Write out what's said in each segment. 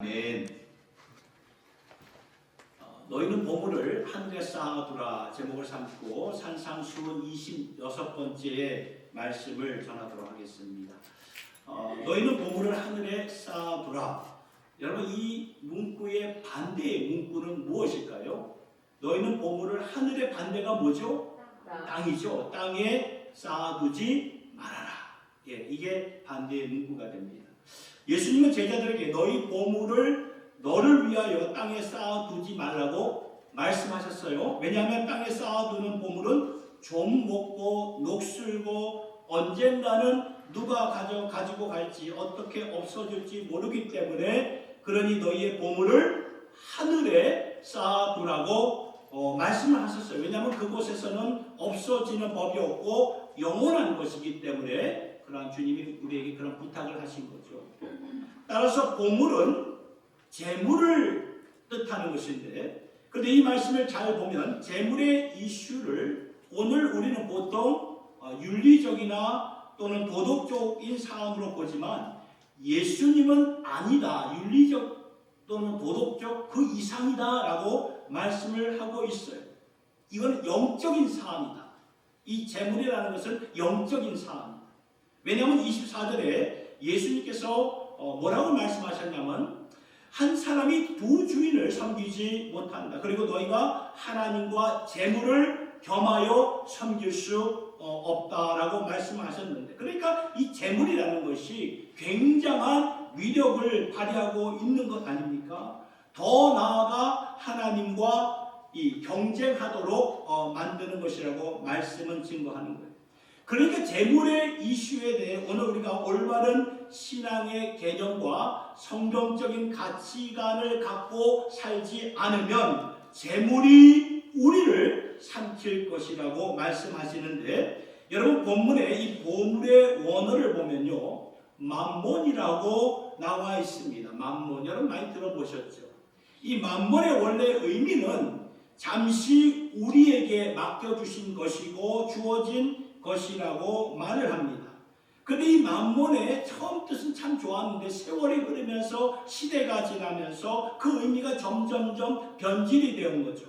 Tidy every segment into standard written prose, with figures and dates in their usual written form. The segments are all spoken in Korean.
아멘. 너희는 보물을 하늘에 쌓아두라 제목을 삼고 산상수훈 26번째 말씀을 전하도록 하겠습니다. 너희는 보물을 하늘에 쌓아두라. 여러분, 이 문구의 반대의 문구는 무엇일까요? 너희는 보물을 하늘의 반대가 뭐죠? 땅이죠. 땅에 쌓아두지 말아라. 이게 반대의 문구가 됩니다. 예수님은 제자들에게 너희 보물을 너를 위하여 땅에 쌓아두지 말라고 말씀하셨어요. 왜냐하면 땅에 쌓아두는 보물은 좀 먹고 녹슬고 언젠가는 누가 가지고 갈지 어떻게 없어질지 모르기 때문에, 그러니 너희의 보물을 하늘에 쌓아두라고 말씀을 하셨어요. 왜냐하면 그곳에서는 없어지는 법이 없고 영원한 것이기 때문에 그러한 주님이 우리에게 그런 부탁을 하신 거죠. 따라서 보물은 재물을 뜻하는 것인데, 그런데 이 말씀을 잘 보면 재물의 이슈를 오늘 우리는 보통 윤리적이나 또는 도덕적인 사안으로 보지만 예수님은 아니다, 윤리적 또는 도덕적 그 이상이다 라고 말씀을 하고 있어요. 이건 영적인 사안이다. 이 재물이라는 것은 영적인 사안입니다. 왜냐하면 24절에 예수님께서 뭐라고 말씀하셨냐면, 한 사람이 두 주인을 섬기지 못한다. 그리고 너희가 하나님과 재물을 겸하여 섬길 수 없다라고 말씀하셨는데, 그러니까 이 재물이라는 것이 굉장한 위력을 발휘하고 있는 것 아닙니까? 더 나아가 하나님과 이 경쟁하도록 만드는 것이라고 말씀은 증거하는 거예요. 그러니까 재물의 이슈에 대해 오늘 우리가 올바른 신앙의 개념과 성경적인 가치관을 갖고 살지 않으면 재물이 우리를 삼킬 것이라고 말씀하시는데, 여러분 본문에 이 보물의 원어를 보면요, 맘몬이라고 나와 있습니다. 맘몬, 여러분 많이 들어보셨죠? 이 맘몬의 원래 의미는 잠시 우리에게 맡겨주신 것이고 주어진 것이라고 말을 합니다. 그런데 이 맘몬의 처음 뜻은 참 좋았는데 세월이 흐르면서 시대가 지나면서 그 의미가 점점점 변질이 되는 거죠.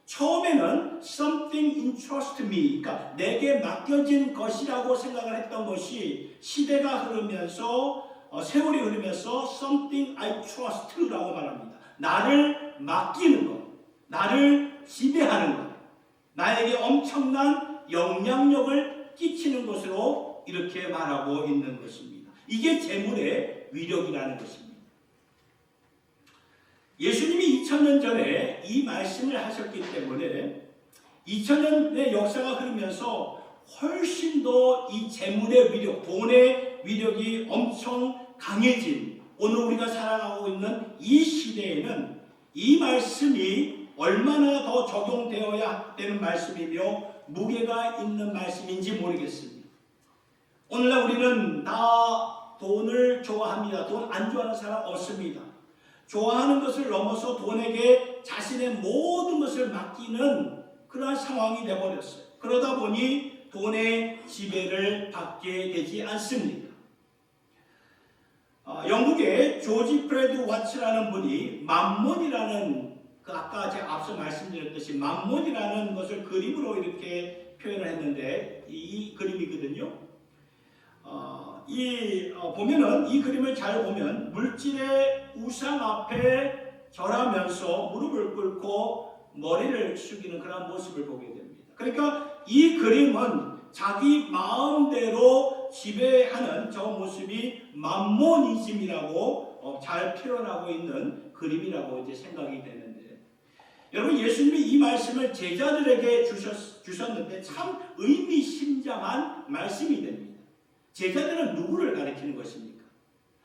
처음에는 something entrust me, 그러니까 내게 맡겨진 것이라고 생각을 했던 것이 시대가 흐르면서 세월이 흐르면서 something I trust라고 말합니다. 나를 맡기는 것, 나를 지배하는 것, 나에게 엄청난 영향력을 끼치는 것으로 이렇게 말하고 있는 것입니다. 이게 재물의 위력이라는 것입니다. 예수님이 2000년 전에 이 말씀을 하셨기 때문에 2000년의 역사가 흐르면서 훨씬 더 이 재물의 위력, 돈의 위력이 엄청 강해진 오늘 우리가 살아가고 있는 이 시대에는 이 말씀이 얼마나 더 적용되어야 되는 말씀이며 무게가 있는 말씀인지 모르겠습니다. 오늘날 우리는 다 돈을 좋아합니다. 돈 안 좋아하는 사람 없습니다. 좋아하는 것을 넘어서 돈에게 자신의 모든 것을 맡기는 그러한 상황이 되어버렸어요. 그러다 보니 돈의 지배를 받게 되지 않습니다. 영국의 조지 프레드 와츠라는 분이 맘몬이라는 아까 제가 앞서 말씀드렸듯이 맘몬이라는 것을 그림으로 이렇게 표현을 했는데 이 그림이거든요. 보면은 이 그림을 잘 보면 물질의 우상 앞에 절하면서 무릎을 꿇고 머리를 숙이는 그런 모습을 보게 됩니다. 그러니까 이 그림은 자기 마음대로 지배하는 저 모습이 맘모니즘이라고 잘 표현하고 있는 그림이라고 이제 생각이 되는데, 여러분 예수님이 이 말씀을 제자들에게 주셨는데 참 의미심장한 말씀이 됩니다. 제자들은 누구를 가리키는 것입니까?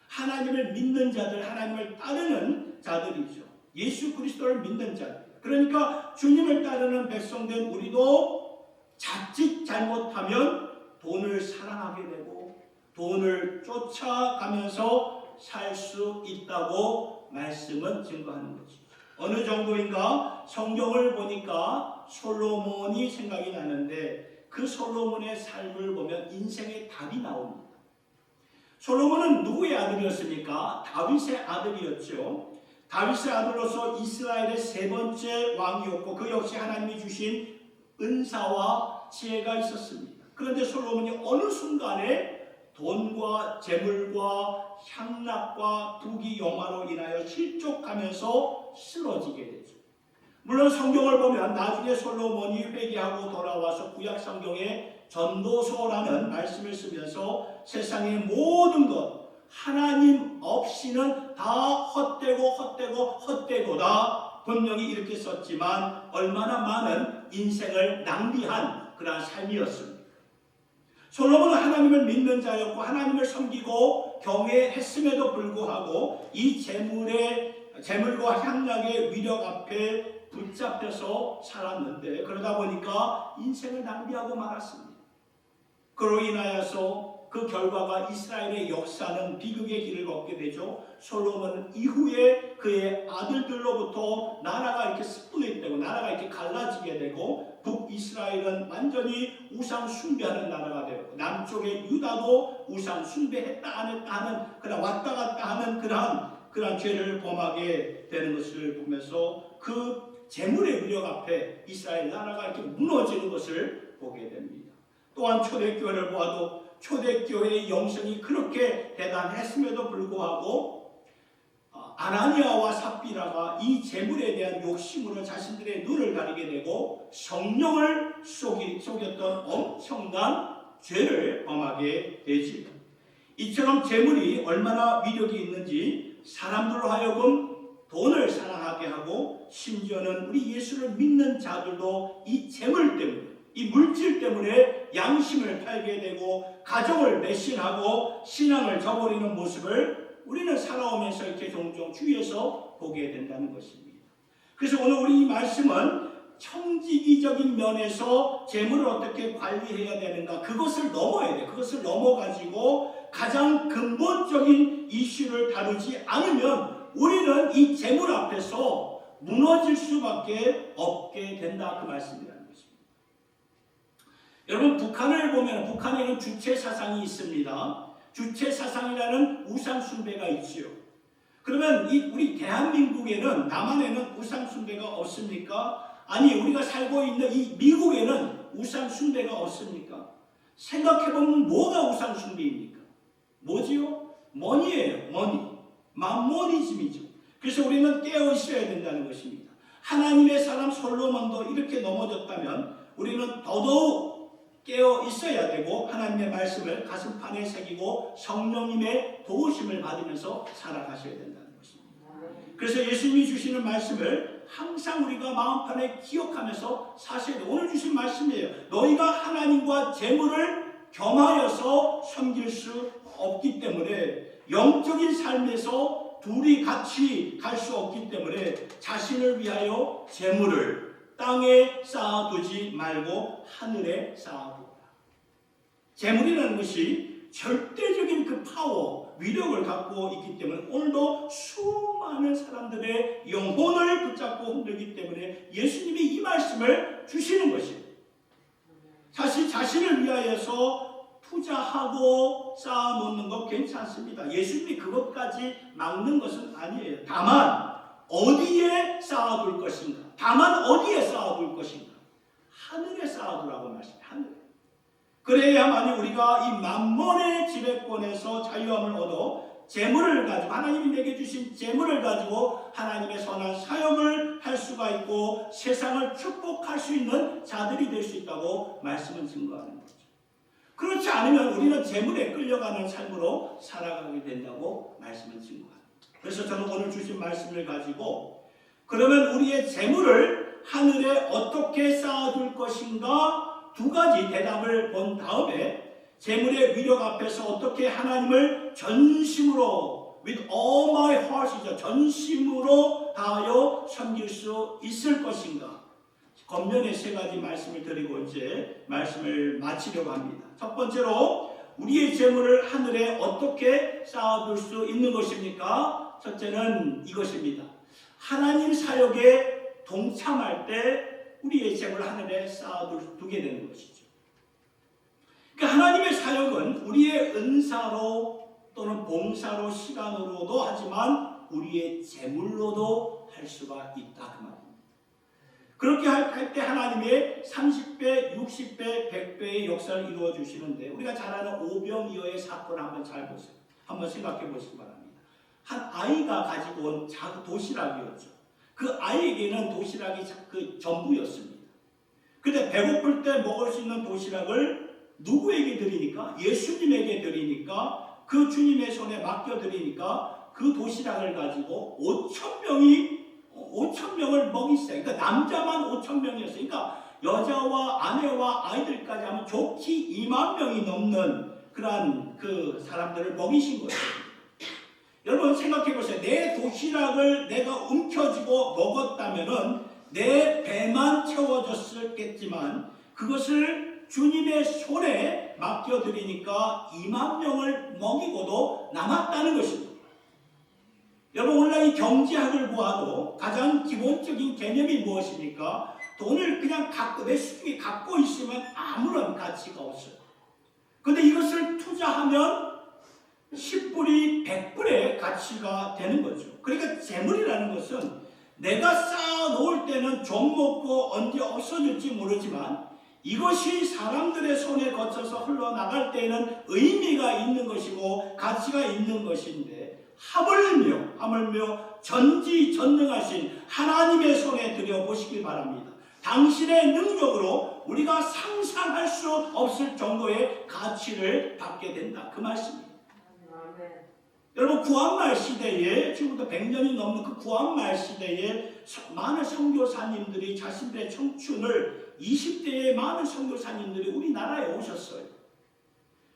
하나님을 믿는 자들, 하나님을 따르는 자들이죠. 예수 그리스도를 믿는 자들. 그러니까 주님을 따르는 백성된 우리도 자칫 잘못하면 돈을 사랑하게 되고 돈을 쫓아가면서 살 수 있다고 말씀은 증거하는 거죠. 어느 정도인가 성경을 보니까 솔로몬이 생각이 나는데 그 솔로몬의 삶을 보면 인생의 답이 나옵니다. 솔로몬은 누구의 아들이었습니까? 다윗의 아들이었죠. 다윗의 아들로서 이스라엘의 세 번째 왕이었고 그 역시 하나님이 주신 은사와 지혜가 있었습니다. 그런데 솔로몬이 어느 순간에 돈과 재물과 향락과 부귀 영화로 인하여 실족하면서 쓰러지게 되죠. 물론 성경을 보면 나중에 솔로몬이 회개하고 돌아와서 구약 성경에 전도서라는 말씀을 쓰면서 세상의 모든 것 하나님 없이는 다 헛되고다 분명히 이렇게 썼지만 얼마나 많은 인생을 낭비한 그러한 삶이었습니다. 솔로몬은 하나님을 믿는 자였고 하나님을 섬기고 경외했음에도 불구하고 이 재물과 향락의 위력 앞에 붙잡혀서 살았는데 그러다 보니까 인생을 낭비하고 말았습니다. 그로 인하여서 그 결과가 이스라엘의 역사는 비극의 길을 걷게 되죠. 솔로몬 이후에 그의 아들들로부터 나라가 이렇게 스플릿되고 나라가 이렇게 갈라지게 되고 북이스라엘은 완전히 우상 숭배하는 나라가 되고 남쪽의 유다도 우상 숭배했다 안 했다 하는 그런 왔다 갔다 하는 그러한 죄를 범하게 되는 것을 보면서 그 재물의 위력 앞에 이스라엘 나라가 이렇게 무너지는 것을 보게 됩니다. 또한 초대교회를 보아도 초대교회의 영성이 그렇게 대단했음에도 불구하고 아나니아와 삽비라가 이 재물에 대한 욕심으로 자신들의 눈을 가리게 되고 성령을 속였던 엄청난 죄를 범하게 되지. 이처럼 재물이 얼마나 위력이 있는지 사람들로 하여금 돈을 사랑하게 하고 심지어는 우리 예수를 믿는 자들도 이 재물 때문에 이 물질 때문에 양심을 팔게 되고 가정을 매신하고 신앙을 저버리는 모습을 우리는 살아오면서 이렇게 종종 주위에서 보게 된다는 것입니다. 그래서 오늘 우리 이 말씀은 청지기적인 면에서 재물을 어떻게 관리해야 되는가 그것을 넘어야 돼. 그것을 넘어가지고 가장 근본적인 이슈를 다루지 않으면 우리는 이 재물 앞에서 무너질 수밖에 없게 된다 그 말씀입니다. 여러분 북한을 보면 북한에는 주체 사상이 있습니다. 주체 사상이라는 우상 숭배가 있지요. 그러면 우리 대한민국에는 남한에는 우상 숭배가 없습니까? 아니 우리가 살고 있는 이 미국에는 우상 숭배가 없습니까? 생각해보면 뭐가 우상 숭배입니까? 뭐지요? 머니예요. 머니. 맘모니즘이죠. 그래서 우리는 깨어 있어야 된다는 것입니다. 하나님의 사람 솔로몬도 이렇게 넘어졌다면 우리는 더더욱 깨어 있어야 되고 하나님의 말씀을 가슴판에 새기고 성령님의 도우심을 받으면서 살아가셔야 된다는 것입니다. 그래서 예수님이 주시는 말씀을 항상 우리가 마음판에 기억하면서 사셔야 돼요. 오늘 주신 말씀이에요. 너희가 하나님과 재물을 겸하여서 섬길 수 없기 때문에 영적인 삶에서 둘이 같이 갈 수 없기 때문에 자신을 위하여 재물을 땅에 쌓아두지 말고 하늘에 쌓아두라. 재물이라는 것이 절대적인 그 파워, 위력을 갖고 있기 때문에 오늘도 수많은 사람들의 영혼을 붙잡고 흔들기 때문에 예수님이 이 말씀을 주시는 것입니다. 사실 자신을 위하여서 투자하고 쌓아놓는 거 괜찮습니다. 예수님이 그것까지 막는 것은 아니에요. 다만 어디에 쌓아둘 것인가? 다만 어디에 쌓아둘 것인가? 하늘에 쌓아두라고 말씀합니다. 하늘에. 그래야만이 우리가 이 만몬의 지배권에서 자유함을 얻어 재물을 가지고 하나님이 내게 주신 재물을 가지고 하나님의 선한 사역을 할 수가 있고 세상을 축복할 수 있는 자들이 될 수 있다고 말씀은 증거하는 거죠. 그렇지 않으면 우리는 재물에 끌려가는 삶으로 살아가게 된다고 말씀은 증거합니다. 그래서 저는 오늘 주신 말씀을 가지고 그러면 우리의 재물을 하늘에 어떻게 쌓아둘 것인가 두 가지 대답을 본 다음에 재물의 위력 앞에서 어떻게 하나님을 전심으로 with all my heart이죠. 전심으로 다하여 섬길 수 있을 것인가. 겉면에 세 가지 말씀을 드리고 이제 말씀을 마치려고 합니다. 첫 번째로 우리의 재물을 하늘에 어떻게 쌓아둘 수 있는 것입니까? 첫째는 이것입니다. 하나님 사역에 동참할 때 우리의 재물을 하늘에 쌓아두게 되는 것이죠. 그러니까 하나님의 사역은 우리의 은사로 또 또는 봉사로 시간으로도 하지만 우리의 재물로도 할 수가 있다 그 말입니다. 그렇게 할 때 하나님의 30배, 60배, 100배의 역사를 이루어 주시는데 우리가 잘 아는 오병이어의 사건을 한번 잘 보세요. 한번 생각해 보시기 바랍니다. 한 아이가 가지고 온 작은 도시락이었죠. 그 아이에게는 도시락이 그 전부였습니다. 근데 배고플 때 먹을 수 있는 도시락을 누구에게 드리니까? 예수님에게 드리니까 그 주님의 손에 맡겨드리니까 그 도시락을 가지고 5,000명을 먹이시다. 그러니까 남자만 5,000명이었어요. 그러니까 여자와 아내와 아이들까지 하면 좋기 2만 명이 넘는 그러한 그 사람들을 먹이신 거예요. 여러분 생각해 보세요. 내 도시락을 내가 움켜쥐고 먹었다면은 내 배만 채워졌겠지만 그것을 주님의 손에 맡겨드리니까 2만 명을 먹이고도 남았다는 것입니다. 여러분 오늘날 이 경제학을 보아도 가장 기본적인 개념이 무엇입니까? 돈을 그냥 내 수중에 갖고 있으면 아무런 가치가 없어요. 그런데 이것을 투자하면 10불이 100불의 가치가 되는 거죠. 그러니까 재물이라는 것은 내가 쌓아놓을 때는 좀 먹고 언제 없어질지 모르지만 이것이 사람들의 손에 거쳐서 흘러나갈 때에는 의미가 있는 것이고 가치가 있는 것인데 하물며 전지전능하신 하나님의 손에 들여보시기 바랍니다. 당신의 능력으로 우리가 상상할 수 없을 정도의 가치를 받게 된다. 그 말씀입니다. 여러분 구한말 시대에 지금부터 100년이 넘는 그 구한말 시대에 많은 선교사님들이 자신들의 청춘을 20대의 많은 선교사님들이 우리나라에 오셨어요.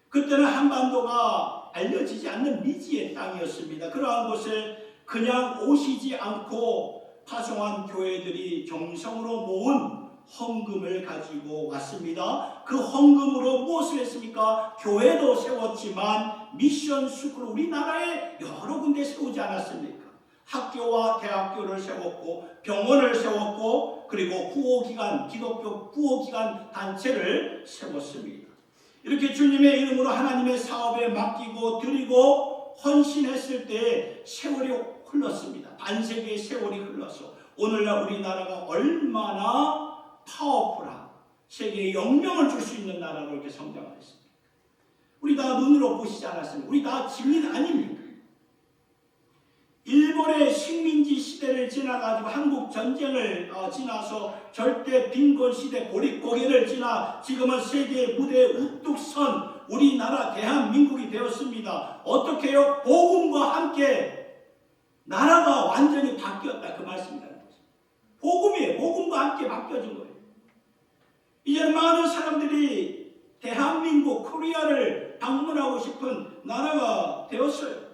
그때는 한반도가 알려지지 않는 미지의 땅이었습니다. 그러한 곳에 그냥 오시지 않고 파송한 교회들이 정성으로 모은 헌금을 가지고 왔습니다. 그 헌금으로 무엇을 했습니까? 교회도 세웠지만 미션 스쿨 우리나라에 여러 군데 세우지 않았습니까? 학교와 대학교를 세웠고 병원을 세웠고 그리고 구호기관 기독교 구호기관 단체를 세웠습니다. 이렇게 주님의 이름으로 하나님의 사업에 맡기고 드리고 헌신했을 때 세월이 흘렀습니다. 반세기의 세월이 흘러서 오늘날 우리나라가 얼마나 파워풀한 세계에 영향을 줄 수 있는 나라로 이렇게 성장했습니다. 우리 다 눈으로 보시지 않았습니까? 우리 다 증인 아닙니까? 일본의 식민지 시대를 지나가지고 한국 전쟁을 지나서 절대 빈곤 시대 보릿고개를 지나 지금은 세계 무대에 우뚝 선 우리나라 대한민국이 되었습니다. 어떻게 해요? 복음과 함께 나라가 완전히 바뀌었다 그 말씀이라는 거죠. 복음이에요. 복음과 함께 바뀌어진 거예요. 이제 많은 사람들이 대한민국 코리아를 방문하고 싶은 나라가 되었어요.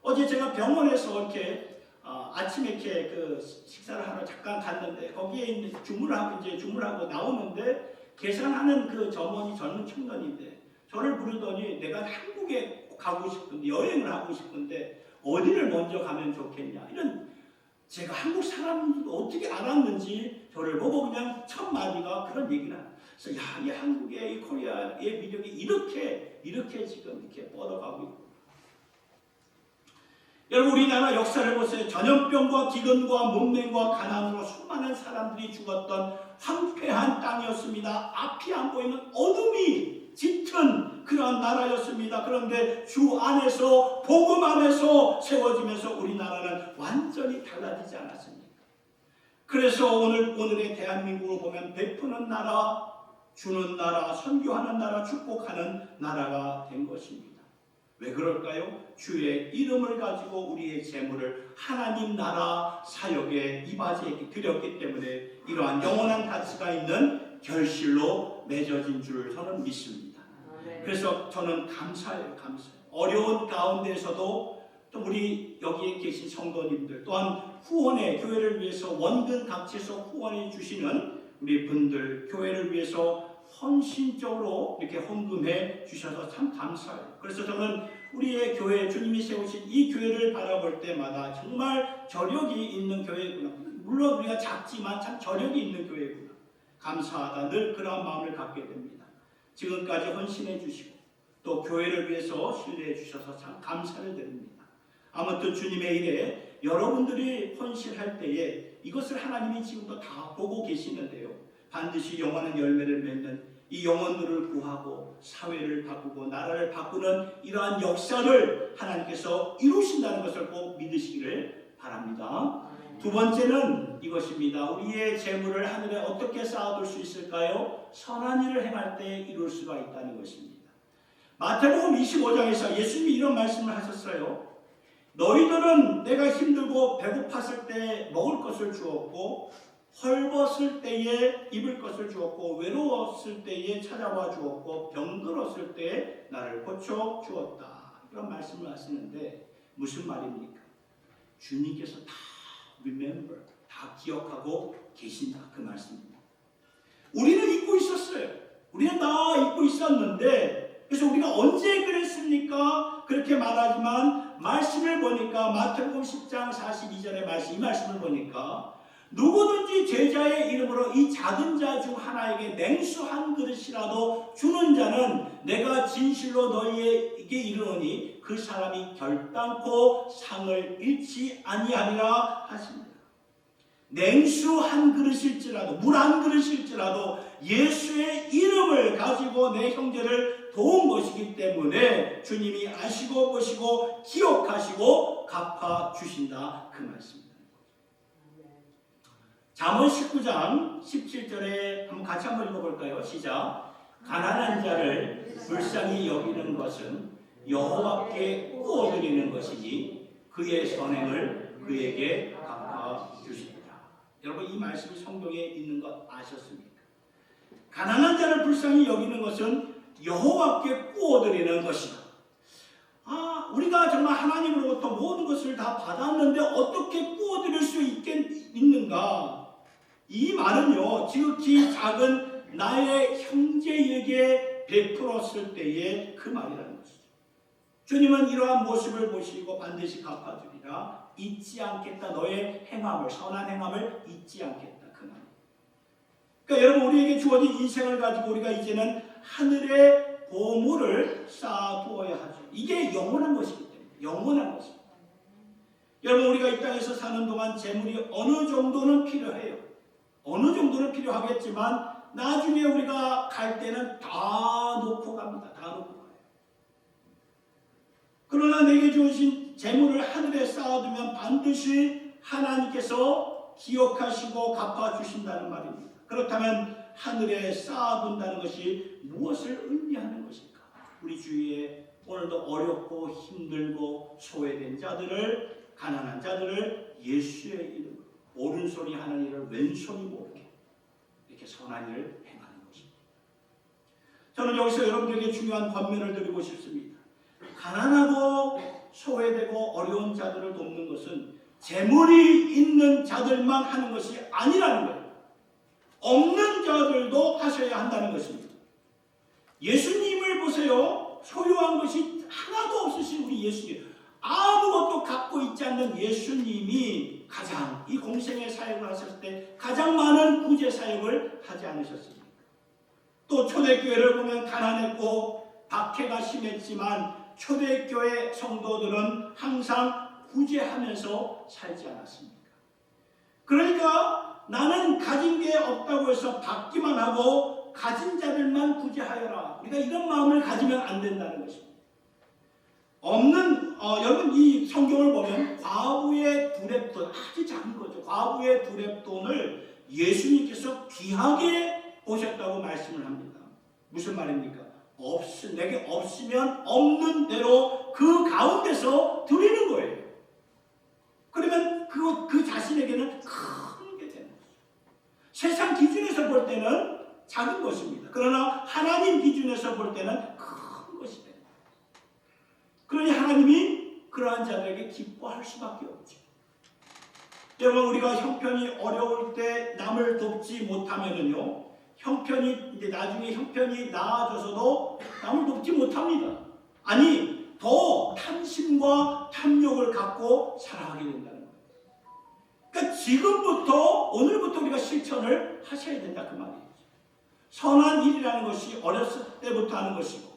어제 제가 병원에서 이렇게 아침에 이렇게 그 식사를 하러 잠깐 갔는데 거기에 있는 주문하고 나오는데 계산하는 그 점원이 젊은 청년인데 저를 부르더니 내가 한국에 가고 싶은데 여행을 하고 싶은데 어디를 먼저 가면 좋겠냐 이런 제가 한국 사람도 어떻게 알았는지 저를 보고 그냥 첫 마디가 그런 얘기를 하는. 그래서 이 한국의 이 코리아의 미력이 이렇게 지금 이렇게 뻗어가고 있고. 여러분 우리나라 역사를 보세요. 전염병과 기근과 문맹과 가난으로 수많은 사람들이 죽었던 황폐한 땅이었습니다. 앞이 안 보이는 어둠이 짙은 그러한 나라였습니다. 그런데 주 안에서 복음 안에서 세워지면서 우리나라는 완전히 달라지지 않았습니까? 그래서 오늘의 대한민국을 보면 베푸는 나라, 주는 나라, 선교하는 나라, 축복하는 나라가 된 것입니다. 왜 그럴까요? 주의 이름을 가지고 우리의 재물을 하나님 나라 사역에 이바지에 드렸기 때문에 이러한 영원한 가치가 있는 결실로 맺어진 줄 저는 믿습니다. 그래서 저는 감사해요. 어려운 가운데서도 또 우리 여기에 계신 성도님들 또한 후원의 교회를 위해서 원근 각지에서 후원해 주시는 우리 분들 교회를 위해서 헌신적으로 이렇게 헌금해 주셔서 참 감사해요. 그래서 저는 우리의 교회 주님이 세우신 이 교회를 바라볼 때마다 정말 저력이 있는 교회구나. 물론 우리가 작지만 참 저력이 있는 교회구나. 감사하다. 늘 그런 마음을 갖게 됩니다. 지금까지 헌신해 주시고 또 교회를 위해서 신뢰해 주셔서 참 감사를 드립니다. 아무튼 주님의 일에 여러분들이 헌신할 때에 이것을 하나님이 지금도 다 보고 계시는데요. 반드시 영원한 열매를 맺는 이 영혼들을 구하고 사회를 바꾸고 나라를 바꾸는 이러한 역사를 하나님께서 이루신다는 것을 꼭 믿으시기를 바랍니다. 두 번째는 이것입니다. 우리의 재물을 하늘에 어떻게 쌓아둘 수 있을까요? 선한 일을 행할 때 이룰 수가 있다는 것입니다. 마태복음 25장에서 예수님이 이런 말씀을 하셨어요. 너희들은 내가 힘들고 배고팠을 때 먹을 것을 주었고 헐벗을 때에 입을 것을 주었고 외로웠을 때에 찾아와 주었고 병들었을 때에 나를 고쳐 주었다. 이런 말씀을 하시는데 무슨 말입니까? 주님께서 다 remember, 다 기억하고 계신다 그 말씀입니다. 우리는 잊고 있었어요. 우리는 다 잊고 있었는데 그래서 우리가 언제 그랬습니까? 그렇게 말하지만 말씀을 보니까 마태복음 10장 42절의 말씀, 이 말씀을 보니까 누구든지 제자의 이름으로 이 작은 자 중 하나에게 냉수 한 그릇이라도 주는 자는 내가 진실로 너희에게 이르노니 그 사람이 결단코 상을 잃지 아니하리라 하십니다. 냉수 한 그릇일지라도 물 한 그릇일지라도 예수의 이름을 가지고 내 형제를 도운 것이기 때문에 주님이 아시고 보시고 기억하시고 갚아주신다 그 말씀입니다. 잠언 19장 17절에 같이 한번 읽어볼까요? 시작. 가난한 자를 불쌍히 여기는 것은 여호와께 꾸어드리는 것이니 그의 선행을 그에게 갚아주시리라. 여러분 이 말씀이 성경에 있는 것 아셨습니까? 가난한 자를 불쌍히 여기는 것은 여호와께 꾸어드리는 것이다. 우리가 정말 하나님으로부터 모든 것을 다 받았는데 어떻게 꾸어드릴 수 있는가? 이 말은요, 지극히 작은 나의 형제에게 베풀었을 때의 그 말이라는 것이죠. 주님은 이러한 모습을 보시고 반드시 갚아주리라. 잊지 않겠다. 너의 행함을, 선한 행함을 잊지 않겠다. 그 말. 그러니까 여러분 우리에게 주어진 인생을 가지고 우리가 이제는 하늘의 보물을 쌓아두어야 하죠. 이게 영원한 것이기 때문에 영원한 것입니다. 여러분 우리가 이 땅에서 사는 동안 재물이 어느 정도는 필요해요. 어느 정도는 필요하겠지만 나중에 우리가 갈 때는 다 놓고 갑니다. 다 놓고 가요. 그러나 내게 주신 재물을 하늘에 쌓아두면 반드시 하나님께서 기억하시고 갚아주신다는 말입니다. 그렇다면 하늘에 쌓아둔다는 것이 무엇을 의미하는 것일까? 우리 주위에 오늘도 어렵고 힘들고 소외된 자들을, 가난한 자들을 예수의 이름으로 옳은 소리 하는 일을 왼손이 모르게 이렇게 선한 일을 행하는 것입니다. 저는 여기서 여러분들에게 중요한 권면을 드리고 싶습니다. 가난하고 소외되고 어려운 자들을 돕는 것은 재물이 있는 자들만 하는 것이 아니라는 거예요. 없는 자들도 하셔야 한다는 것입니다. 예수님을 보세요. 소유한 것이 하나도 없으신 우리 예수님, 아무것도 갖고 있지 않는 예수님이 가장 이 공생의 사역을 하셨을 때 가장 많은 구제 사역을 하지 않으셨습니까? 또 초대교회를 보면 가난했고 박해가 심했지만 초대교회 성도들은 항상 구제하면서 살지 않았습니까? 그러니까 나는 가진 게 없다고 해서 받기만 하고 가진 자들만 구제하여라. 우리가 이런 마음을 가지면 안 된다는 것입니다. 여러분 이 성경을 보면 과부의 두렙돈, 아주 작은 거죠. 과부의 두렙돈을 예수님께서 귀하게 보셨다고 말씀을 합니다. 무슨 말입니까? 내게 없으면 없는 대로 그 가운데서 드리는 거예요. 그러면 그 자신에게는 큰 게 되는 거죠. 세상 기준에서 볼 때는 작은 것입니다. 그러나 하나님 기준에서 볼 때는 큰 것이 됩니다. 그러니 하나님이 그러한 자들에게 기뻐할 수밖에 없죠. 여러분 우리가 형편이 어려울 때 남을 돕지 못하면은요, 이제 나중에 형편이 나아져서도 남을 돕지 못합니다. 아니 더 탐심과 탐욕을 갖고 살아가게 된다는 거예요. 그러니까 지금부터 오늘부터 우리가 실천을 하셔야 된다 그 말이에요. 선한 일이라는 것이 어렸을 때부터 하는 것이고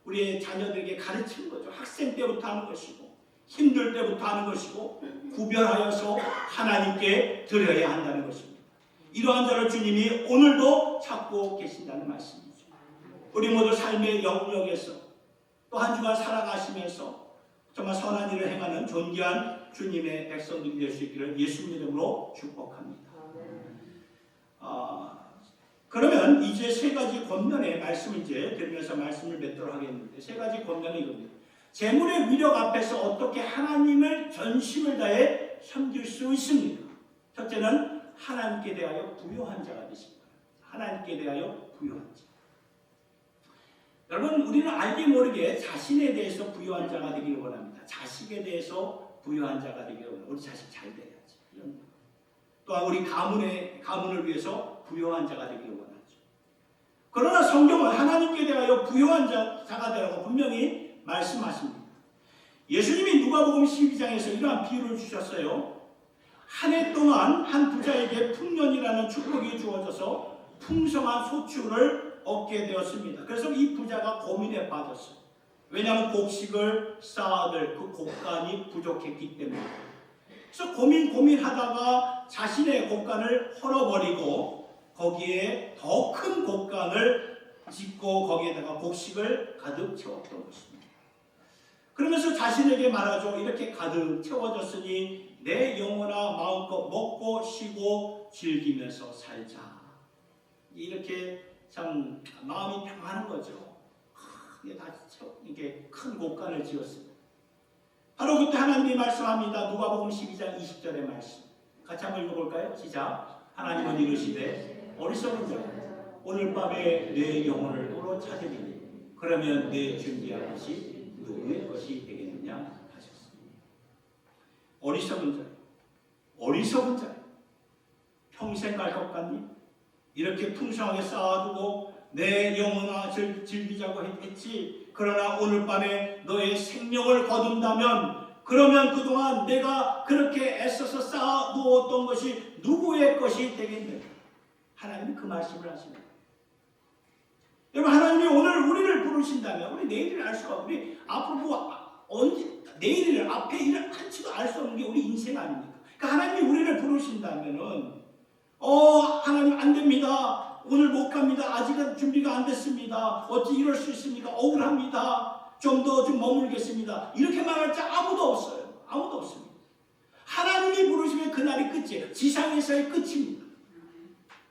우리의 자녀들에게 가르치는 거죠. 학생 때부터 하는 것이고 힘들 때부터 하는 것이고 구별하여서 하나님께 드려야 한다는 것입니다. 이러한 자를 주님이 오늘도 찾고 계신다는 말씀이죠. 우리 모두 삶의 영역에서 또 한 주간 살아가시면서 정말 선한 일을 행하는 존귀한 주님의 백성들이 될 수 있기를 예수님 이름으로 축복합니다. 그러면 이제 세 가지 권면의 말씀을 이제 드리면서 말씀을 맺도록 하겠는데, 세 가지 권면은 이겁니다. 재물의 위력 앞에서 어떻게 하나님을 전심을 다해 섬길 수 있습니까? 첫째는 하나님께 대하여 부요한 자가 되십니다. 하나님께 대하여 부요한 자. 여러분, 우리는 알게 모르게 자신에 대해서 부요한 자가 되기를 원합니다. 자식에 대해서 부요한 자가 되기를 원합니다. 우리 자식 잘 돼야지. 또한 우리 가문을 위해서 부요한 자가 되기를 원하죠. 그러나 성경은 하나님께 대하여 부요한 자가 되라고 분명히 말씀하십니다. 예수님이 누가복음 12장에서 이러한 비유를 주셨어요. 한 해 동안 한 부자에게 풍년이라는 축복이 주어져서 풍성한 소출을 얻게 되었습니다. 그래서 이 부자가 고민에 빠졌어요. 왜냐하면 곡식을 쌓아둘 그 곡간이 부족했기 때문에. 그래서 고민하다가 자신의 곡간을 헐어버리고 거기에 더 큰 곡간을 짓고 거기에다가 곡식을 가득 채웠던 것입니다. 그러면서 자신에게 말하죠. 이렇게 가득 채워졌으니 내 영혼아 마음껏 먹고 쉬고 즐기면서 살자. 이렇게 참 마음이 평안한 거죠. 이게 큰 곡간을 지었습니다. 바로 그때 하나님이 말씀합니다. 누가복음 12장 20절의 말씀. 같이 한번 읽어볼까요? 시작. 하나님은 이르시되 어리석은 자야 오늘 밤에 내 영혼을 도로 찾으리니 그러면 내 준비한 것이 누구의 것이 되겠느냐 하셨습니다. 어리석은 자야. 어리석은 자야. 평생 갈 것 같니? 이렇게 풍성하게 쌓아두고 내 영혼아 즐기자고 했지. 그러나 오늘 밤에 너의 생명을 거둔다면 그러면 그동안 내가 그렇게 애써서 쌓아두었던 것이 누구의 것이 되겠느냐. 하나님이 그 말씀을 하십니다. 여러분, 하나님이 오늘 우리를 부르신다면 우리 내일을 알 수가 없고 우리 앞으로 언제 내일을 앞에 일을 한치도 알 수 없는 게 우리 인생 아닙니까? 그러니까 하나님이 우리를 부르신다면은 하나님 안 됩니다. 오늘 못 갑니다. 아직은 준비가 안 됐습니다. 어찌 이럴 수 있습니까? 억울합니다. 좀 더 머물겠습니다. 이렇게 말할 자 아무도 없어요. 아무도 없습니다. 하나님이 부르시면 그날이 끝이에요. 지상에서의 끝입니다.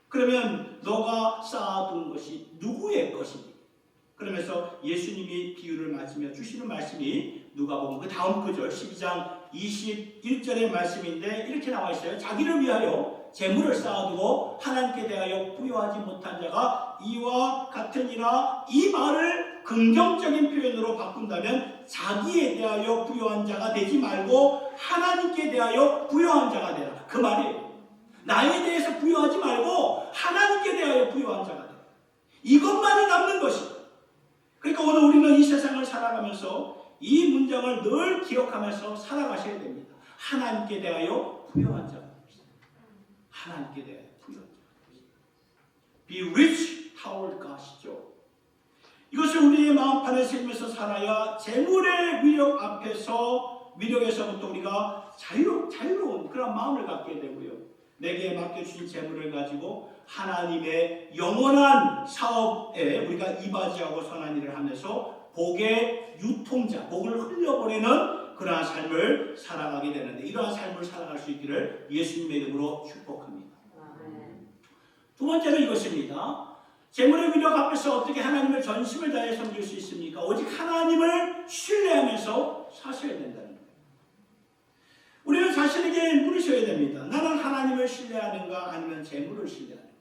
그러면 너가 쌓아둔 것이 누구의 것입니까? 그러면서 예수님이 비유를 마치며 주시는 말씀이 누가복음 그 다음 구절 12장 21절의 말씀인데 이렇게 나와 있어요. 자기를 위하여 재물을 쌓아두고 하나님께 대하여 부요하지 못한 자가 이와 같으니라. 이 말을 긍정적인 표현으로 바꾼다면 자기에 대하여 부요한 자가 되지 말고 하나님께 대하여 부요한 자가 되라. 그 말이에요. 나에 대해서 부요하지 말고 하나님께 대하여 부요한 자가 되라. 이것만이 남는 것이다. 그러니까 오늘 우리는 이 세상을 살아가면서 이 문장을 늘 기억하면서 살아가셔야 됩니다. 하나님께 대하여 부요한 자가 됩시다. 하나님께 대하여 부요한 자가 됩시다. Be rich toward God이죠. 이것을 우리의 마음판에 새기면서 살아야 재물의 위력에서부터 우리가 자유로운 그런 마음을 갖게 되고요. 내게 맡겨주신 재물을 가지고 하나님의 영원한 사업에 우리가 이바지하고 선한 일을 하면서 복의 유통자, 복을 흘려보내는 그러한 삶을 살아가게 되는데 이러한 삶을 살아갈 수 있기를 예수님의 이름으로 축복합니다. 두 번째는 이것입니다. 재물의 위력 앞에서 어떻게 하나님을 전심을 다해 섬길 수 있습니까? 오직 하나님을 신뢰하면서 사셔야 된다는 거예요. 우리는 자신에게 물으셔야 됩니다. 나는 하나님을 신뢰하는가 아니면 재물을 신뢰하는가?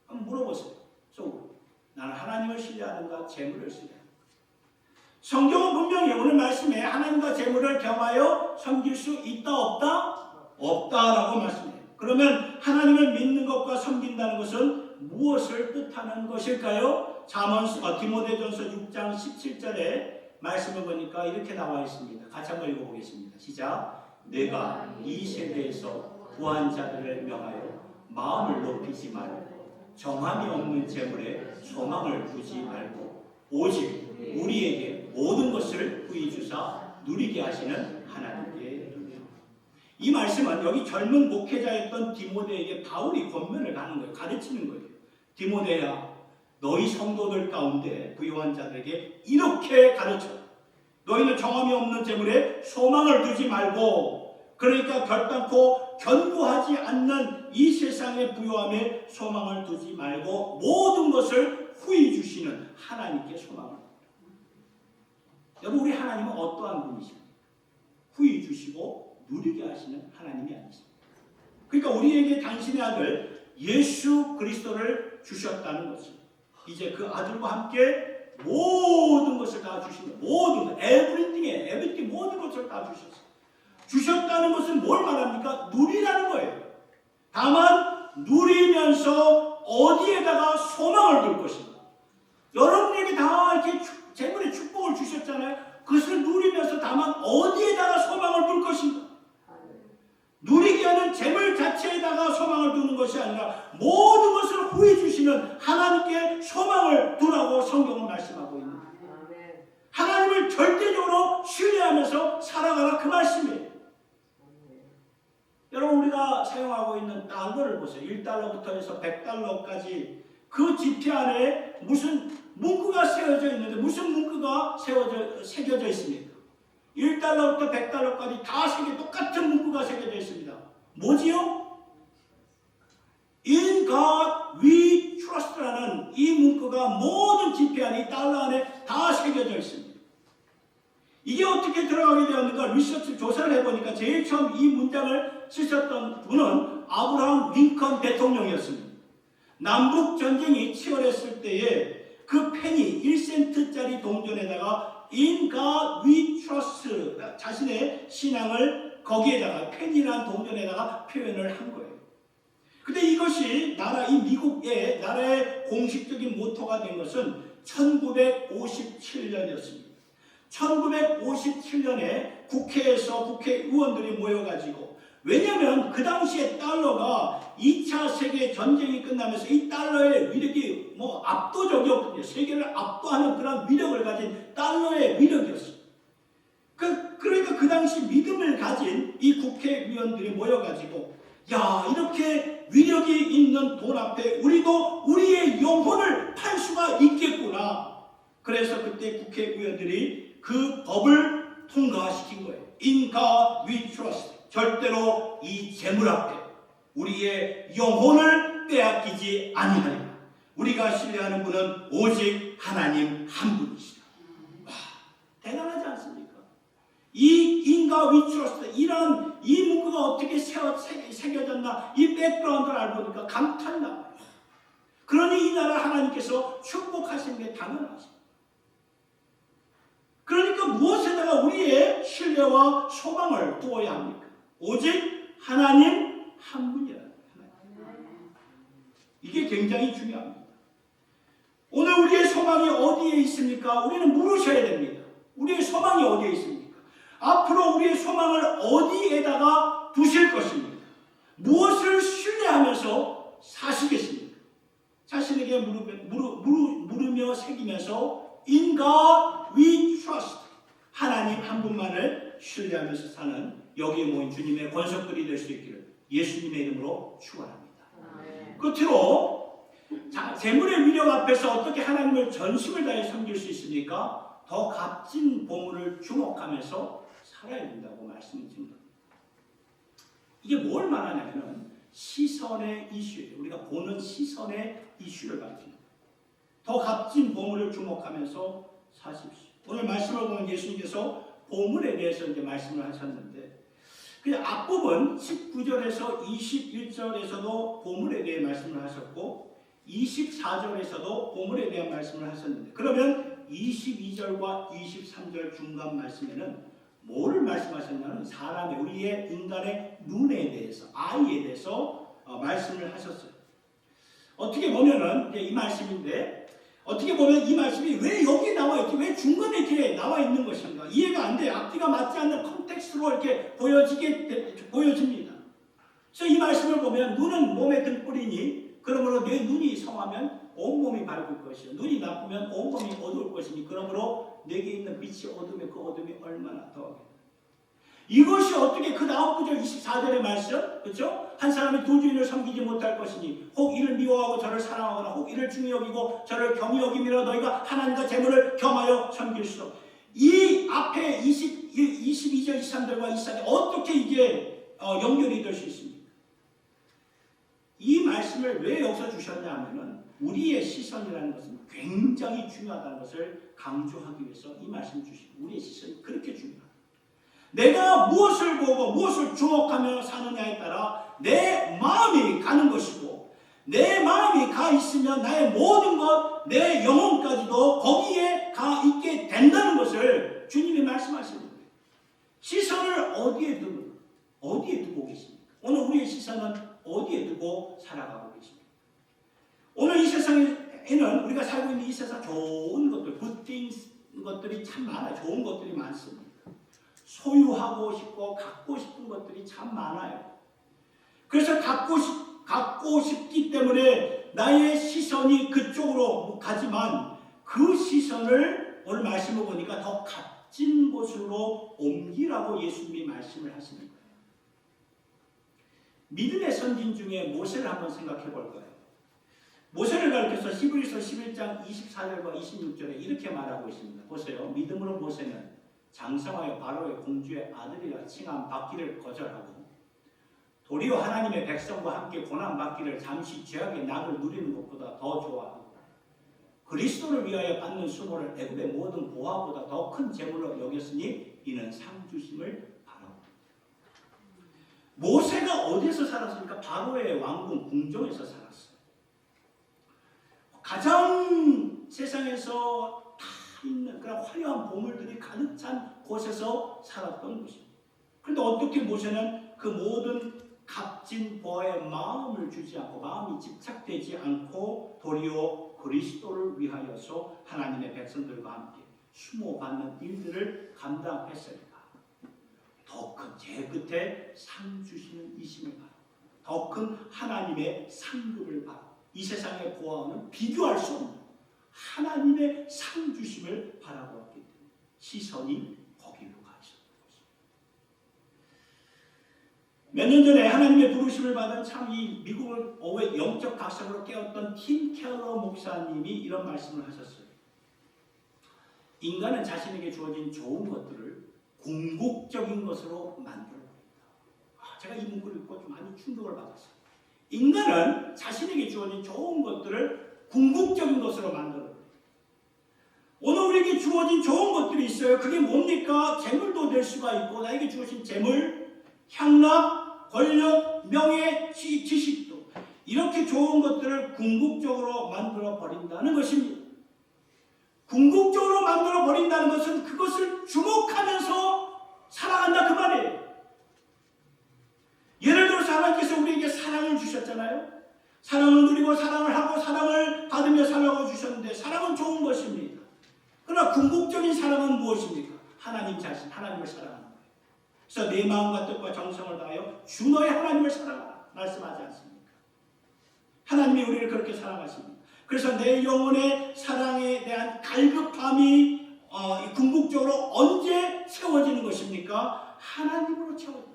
한번 물어보세요. 속으로. 나는 하나님을 신뢰하는가 재물을 신뢰하는가? 성경은 분명히 오늘 말씀에 하나님과 재물을 겸하여 섬길 수 있다 없다? 없다라고 말씀해요. 그러면 하나님을 믿는 것과 섬긴다는 것은 무엇을 뜻하는 것일까요? 디모데전서 6장 17절에 말씀을 보니까 이렇게 나와 있습니다. 같이 한번 읽어보겠습니다. 시작. 내가 이 세대에서 구한 자들을 명하여 마음을 높이지 말고 정함이 없는 재물에 소망을 두지 말고 오직 우리에게 모든 것을 후히 주사 누리게 하시는 하나님께 이 말씀은 여기 젊은 목회자였던 디모데에게 바울이 권면을 하는 거예요. 가르치는 거예요. 디모데야, 너희 성도들 가운데 부요한 자들에게 이렇게 가르쳐. 너희는 정함이 없는 재물에 소망을 두지 말고, 그러니까 결단코 견고하지 않는 이 세상의 부요함에 소망을 두지 말고 모든 것을 후히 주시는 하나님께 소망을. 여러분, 우리 하나님은 어떠한 분이십니까? 후히 주시고 누리게 하시는 하나님이 아니십니까? 그러니까 우리에게 당신의 아들 예수 그리스도를 주셨다는 것입니다. 이제 그 아들과 함께 모든 것을 다 주시는, 모든 것, everything 모든 것을 다 주셨어요. 주셨다는 것은 뭘 말합니까? 누리라는 거예요. 다만 누리면서 어디에다가 소망을 둘 것인가? 여러분에게 다 이렇게 재물의 축복을 주셨잖아요. 그것을 누리면서 다만 어디에다가 소망을 둘 것인가? 누리게 하는 재물 자체에다가 소망을 두는 것이 아니라 모든 것을 후히 주시는 하나님께 소망을 두라고 성경은 말씀하고 있는 거예요. 하나님을 절대적으로 신뢰하면서 살아가라, 그 말씀이에요. 여러분, 우리가 사용하고 있는 달러를 보세요. 1달러부터 해서 100달러까지 그 지폐 안에 무슨 문구가 세워져 있는데 무슨 문구가 새겨져 있습니까? 1달러부터 100달러까지 다 똑같은 문구가 새겨져 있습니다. 뭐지요? In God we trust라는 이 문구가 모든 지폐 안에, 달러 안에 다 새겨져 있습니다. 이게 어떻게 들어가게 되었는가? 리서치 조사를 해보니까 제일 처음 이 문장을 쓰셨던 분은 아브라함 링컨 대통령이었습니다. 남북 전쟁이 치열했을 때에 그 펜이 1센트짜리 동전에다가 In God we trust, 자신의 신앙을 거기에다가, 펜이라는 동전에다가 표현을 한 거예요. 근데 이것이 이 미국의 나라의 공식적인 모토가 된 것은 1957년이었습니다. 1957년에 국회에서 국회의원들이 모여가지고, 왜냐하면 그 당시에 달러가 2차 세계 전쟁이 끝나면서 이 달러의 위력이 압도적이었거든요. 세계를 압도하는 그런 위력을 가진 달러의 위력이었어요. 그러니까 그 당시 믿음을 가진 이 국회의원들이 모여가지고, 야, 이렇게 위력이 있는 돈 앞에 우리도 우리의 영혼을 팔 수가 있겠구나. 그래서 그때 국회의원들이 그 법을 통과시킨 거예요. In God we trust. 절대로 이 재물 앞에 우리의 영혼을 빼앗기지 아니하리라. 우리가 신뢰하는 분은 오직 하나님 한 분이시다. 와, 대단하지 않습니까? 이 In God we trust, 이런 이 문구가 어떻게 새겨졌나, 이 백그라운드를 알고 보니까 감탄나. 그러니 이 나라 하나님께서 축복하시는 게 당연하죠. 그러니까 무엇에다가 우리의 신뢰와 소망을 두어야 합니까? 오직 하나님 한 분이라. 이게 굉장히 중요합니다. 오늘 우리의 소망이 어디에 있습니까? 우리는 물으셔야 됩니다. 우리의 소망이 어디에 있습니까? 앞으로 우리의 소망을 어디에다가 두실 것입니까? 무엇을 신뢰하면서 사시겠습니까? 자신에게 물으며 새기면서 In God we trust. 하나님 한 분만을 신뢰하면서 사는 여기에 모인 주님의 권속들이 될 수 있기를 예수님의 이름으로 축원합니다. 끝으로 재물의 위력 앞에서 어떻게 하나님을 전심을 다해 섬길 수 있습니까? 더 값진 보물을 주목하면서 살아야 된다고 말씀을 드립니다. 이게 뭘 말하냐면 시선의 이슈예요. 우리가 보는 시선의 이슈를 가르칩니다. 더 값진 보물을 주목하면서 사십시오. 오늘 말씀을 보면 예수님께서 보물에 대해서 이제 말씀을 하셨는데, 그 앞부분 19절에서 21절에서도 보물에 대해 말씀을 하셨고 24절에서도 보물에 대한 말씀을 하셨는데, 그러면 22절과 23절 중간 말씀에는 뭐를 말씀하셨냐면 사람의, 우리의 인간의 눈에 대해서, 아이에 대해서 말씀을 하셨어요. 어떻게 보면은 이 말씀인데, 어떻게 보면 이 말씀이 왜 여기 나와 있지, 왜 중간에 이렇게 나와 있는 것인가 이해가 안 돼요. 앞뒤가 맞지 않는 컨텍스트로 이렇게 보여집니다. 그래서 이 말씀을 보면 눈은 몸의 등불이니 그러므로 내 눈이 성하면 온몸이 밝을 것이요 눈이 나쁘면 온몸이 어두울 것이니 그러므로 내게 있는 빛이 어둠에 그 어둠이 얼마나 더하게. 이것이 어떻게 그 다음 구절 24절의 말씀, 그렇죠? 한 사람이 두 주인을 섬기지 못할 것이니 혹 이를 미워하고 저를 사랑하거나 혹 이를 중히 여기고 저를 경히 여김이라 너희가 하나님과 재물을 겸하여 섬길 수 없어. 이 앞에 22절 23절과 24절 어떻게 이게 연결이 될 수 있습니까? 이 말씀을 왜 여기서 주셨냐 하면은 우리의 시선이라는 것은 굉장히 중요하다는 것을 강조하기 위해서 이 말씀을 주시고, 우리의 시선이 그렇게 중요합니다. 내가 무엇을 보고 무엇을 주목하며 사느냐에 따라 내 마음이 가는 것이고, 내 마음이 가 있으면 나의 모든 것, 내 영혼까지도 거기에 가 있게 된다는 것을 주님이 말씀하시는 거예요. 시선을 어디에 두고 계십니까? 오늘 우리의 시선은 어디에 두고 살아가고 계십니까? 오늘 이 세상에는, 우리가 살고 있는 이 세상 좋은 것들, good things 것들이 참 많아요. 좋은 것들이 많습니다. 소유하고 싶고 갖고 싶은 것들이 참 많아요. 그래서 갖고 싶기 때문에 나의 시선이 그쪽으로 가지만, 그 시선을 오늘 말씀을 보니까 더 값진 곳으로 옮기라고 예수님이 말씀을 하시는 거예요. 믿음의 선진 중에 모세를 한번 생각해 볼 거예요. 모세를 가르쳐서 히브리서 11장 24절과 26절에 이렇게 말하고 있습니다. 보세요. 믿음으로 모세는 장성하여 바로의 공주의 아들이라 칭함 받기를 거절하고 도리어 하나님의 백성과 함께 고난받기를 잠시 죄악의 낙을 누리는 것보다 더 좋아하고 그리스도를 위하여 받는 수모를 애굽의 모든 보화보다 더 큰 재물로 여겼으니 이는 상 주심을 바라고. 모세가 어디에서 살았습니까? 바로의 왕궁 궁정에서 살았어요. 가장 세상에서 다 있는 그런 화려한 보물들이 가득 찬 곳에서 살았던 곳입니다. 그런데 어떻게 모세는 그 모든 값진 보화에 마음을 주지 않고, 마음이 집착되지 않고 도리어 그리스도를 위하여서 하나님의 백성들과 함께 수모받는 일들을 감당했을까? 더 큰 제 끝에 상 주시는 이심을 바라, 더 큰 하나님의 상급을 바라, 이 세상의 보화와는 비교할 수 없는 하나님의 상 주심을 바라보았기 때문에 시선이 거기로 가 있었던 것입니다. 몇 년 전에 하나님의 부르심을 받은 참 이 미국을 영적 각성으로 깨웠던 팀 켈러 목사님이 이런 말씀을 하셨어요. 인간은 자신에게 주어진 좋은 것들을 궁극적인 것으로 만들어버린다. 제가 이 문구를 읽고 좀 많이 충격을 받았어요. 인간은 자신에게 주어진 좋은 것들을 궁극적인 것으로 만들어버린다. 오늘 우리에게 주어진 좋은 것들이 있어요. 그게 뭡니까? 재물도 될 수가 있고, 나에게 주어진 재물, 향락, 권력, 명예, 지식도, 이렇게 좋은 것들을 궁극적으로 만들어 버린다는 것입니다. 궁극적으로 만들어 버린다는 것은 그것을 주목하면서 살아간다 그 말이에요. 예를 들어서 하나님께서 우리에게 사랑을 주셨잖아요. 사랑을 누리고 사랑을 하고 사랑을 받으며 살아가 주셨는데, 사랑은 좋은 것입니다. 그러나 궁극적인 사랑은 무엇입니까? 하나님 자신, 하나님을 사랑하는 거예요. 그래서 내 마음과 뜻과 정성을 다하여 주 너의 하나님을 사랑하라 말씀하지 않습니까? 하나님이 우리를 그렇게 사랑하십니다. 그래서 내 영혼의 사랑에 대한 갈급함이 궁극적으로 언제 채워지는 것입니까? 하나님으로 채워집니다.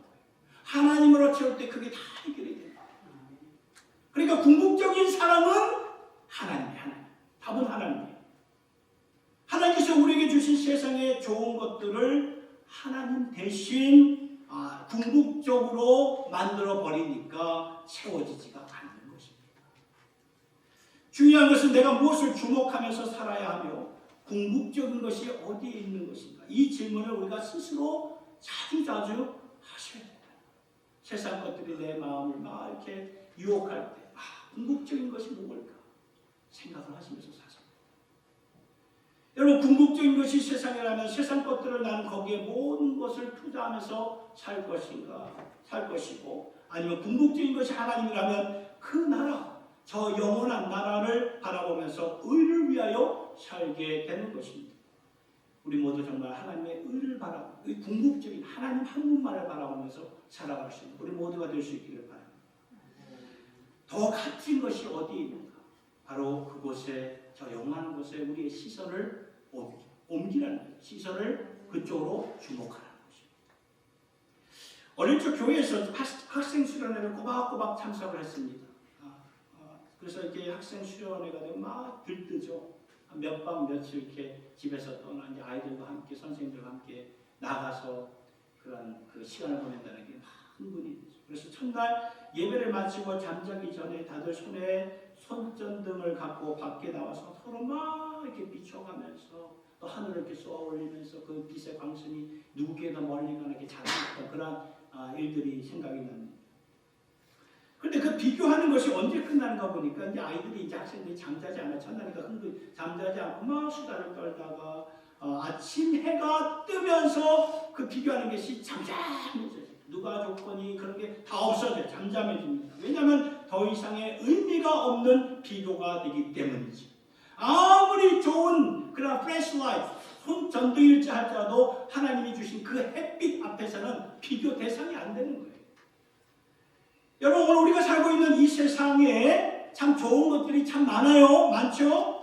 하나님으로 채울 때 그게 다 해결이 됩니다. 그러니까 궁극적인 사랑은 하나님. 답은 하나님이에요. 하나님께서 우리에게 주신 세상의 좋은 것들을 하나님 대신 궁극적으로 만들어 버리니까 채워지지가 않는 것입니다. 중요한 것은 내가 무엇을 주목하면서 살아야 하며 궁극적인 것이 어디에 있는 것인가? 이 질문을 우리가 스스로 자주 하셔야 됩니다. 세상 것들이 내 마음을 막 이렇게 유혹할 때 궁극적인 것이 뭘까? 생각을 하시면서 사세요. 여러분, 궁극적인 것이 세상이라면 세상 것들을 나는 거기에 모든 것을 투자하면서 살 것이고, 아니면 궁극적인 것이 하나님이라면 그 나라, 저 영원한 나라를 바라보면서 의를 위하여 살게 되는 것입니다. 우리 모두 정말 하나님의 의를 바라보고 궁극적인 하나님 한 분만을 바라보면서 살아갈 수 있는 우리 모두가 될 수 있기를 바랍니다. 더 값진 것이 어디에 있는가? 바로 그곳에, 저 영원한 곳에 우리의 시선을 옮기고 옮기라는 거예요. 시선을 그쪽으로 주목하라는 것입니다. 어릴 적 교회에서 학생 수련회를 꼬박꼬박 참석을 했습니다. 그래서 이렇게 학생 수련회가 되면 막 들뜨죠. 몇 밤 며칠 이렇게 집에서 떠나 이제 아이들과 함께 선생님들과 함께 나가서 그런 그 시간을 보낸다는 게 막 흥분이 되죠. 그래서 첫날 예배를 마치고 잠자기 전에 다들 손에 손전등을 갖고 밖에 나와서 서로 막 이렇게 비춰가면서 또 하늘을 이렇게 쏘아 올리면서 그 빛의 광선이 누구에게 더 멀리 가나 이렇게 자랑했던 그런 일들이 생각이 납니다. 그런데 그 비교하는 것이 언제 끝나는가 보니까 이제 아이들이 이제 학생들이 잠자지 않아 첫날이니까 잠자지 않고 막 수다를 떨다가 아침 해가 뜨면서 그 비교하는 것이 잠잠해져요. 누가 조건이 그런 게 다 없어져요. 잠잠해집니다. 왜냐하면 더 이상의 의미가 없는 비교가 되기 때문이죠. 아무리 좋은 그런 플래시라이트, 손전등일지 할지라도 하나님이 주신 그 햇빛 앞에서는 비교 대상이 안 되는 거예요. 여러분, 오늘 우리가 살고 있는 이 세상에 참 좋은 것들이 참 많아요. 많죠?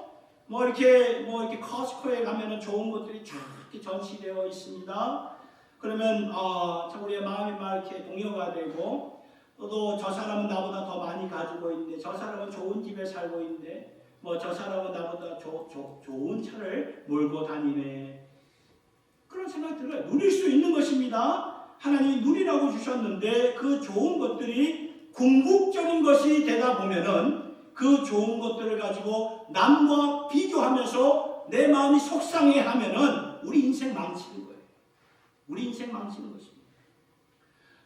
이렇게 커스코에 가면은 좋은 것들이 쫙 이렇게 전시되어 있습니다. 그러면 참 우리의 마음이 막 이렇게 동요가 되고, 또 저 사람은 나보다 더 많이 가지고 있는데, 저 사람은 좋은 집에 살고 있는데, 저 사람은 나보다 좋은 차를 몰고 다니네. 그런 생각이 들어요. 누릴 수 있는 것입니다. 하나님이 누리라고 주셨는데 그 좋은 것들이 궁극적인 것이 되다 보면은 그 좋은 것들을 가지고 남과 비교하면서 내 마음이 속상해하면은 우리 인생 망치는 거예요. 우리 인생 망치는 것입니다.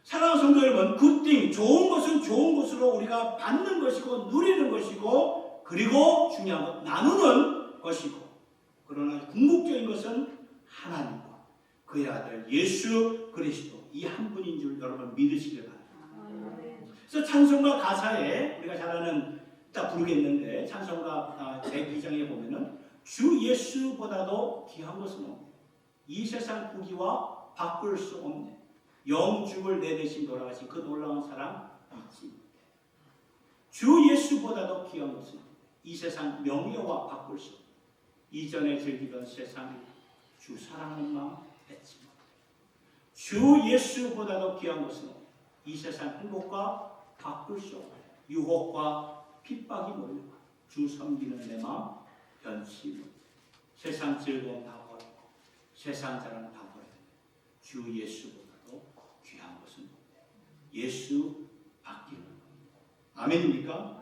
사랑하는 성도 여러분, 굿띵, 좋은 것은 좋은 것으로 우리가 받는 것이고 누리는 것이고, 그리고 중요한 것 나누는 것이고, 그러나 궁극적인 것은 하나님과 그의 아들 예수 그리스도 이 한 분인 줄 여러분 믿으시길 바랍니다. 그래서 찬송가 가사에 우리가 잘 아는 딱 부르겠는데 찬송가 102장에 보면은 주 예수보다도 귀한 것은 없네. 이 세상 부귀와 바꿀 수 없네. 영죽을 내 대신 돌아가신 그 놀라운 사랑 잊지 못해. 주 예수보다도 귀한 것은 없네. 이 세상 명예와 바꿀 수 없네. 이전에 즐기던 세상이 주 사랑하는 마음 뺏지 못해. 주 예수보다도 귀한 것은 없네. 이 세상 행복과 바꿀 수 없네. 유혹과 핍박이 몰려와 주 섬기는 내 마음 변치 못해. 세상 즐거움 다 버리고 세상 자랑 다 버리고 주 예수보다도 귀한 것은 없네. 예수 바뀌는 겁니다. 아멘입니까?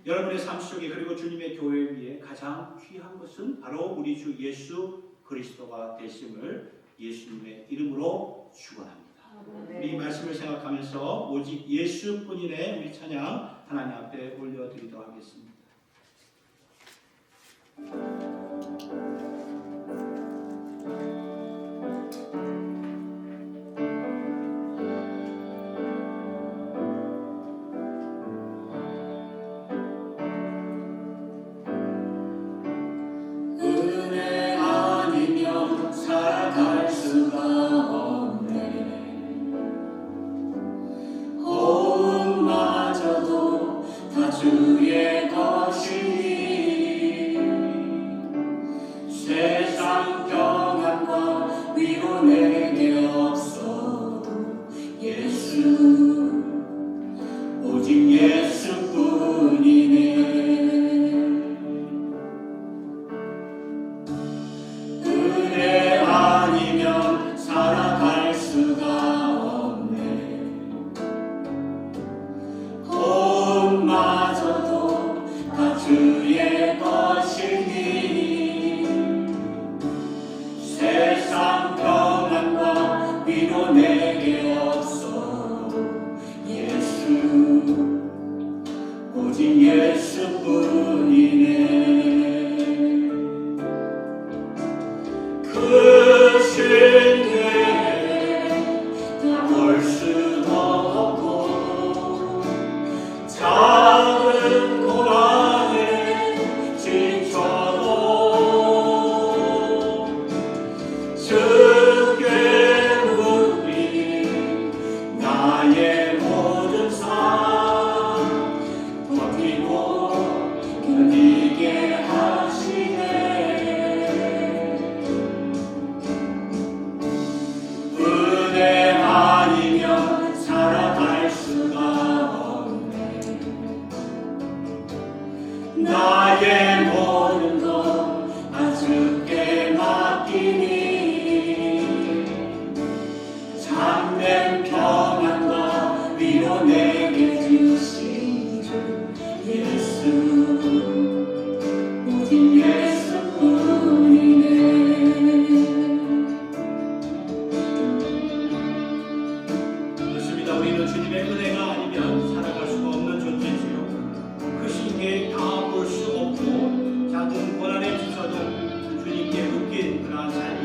여러분의 삶 속에 그리고 주님의 교회 위에 가장 귀한 것은 바로 우리 주 예수 그리스도가 되심을 예수님의 이름으로 축원합니다. 이 말씀을 생각하면서 오직 예수뿐인의 우리 찬양 하나님 앞에 올려드리도록 하겠습니다. 은혜 아니면 살아갈 수가 없네. 호흡마저도 다 주의 것이니 나의 모든 것 다 주께 맡기니 참된 평안과 위로 내게 주신 주 예수 오직 예수뿐이네. 그렇습니다. 우리는 주님의 은혜가 아니면 살아갈 수가 없는 존재지요. 크신 게 다 볼 수 없고 작은 고난의 지서도 주님께 묶인 그러한 삶이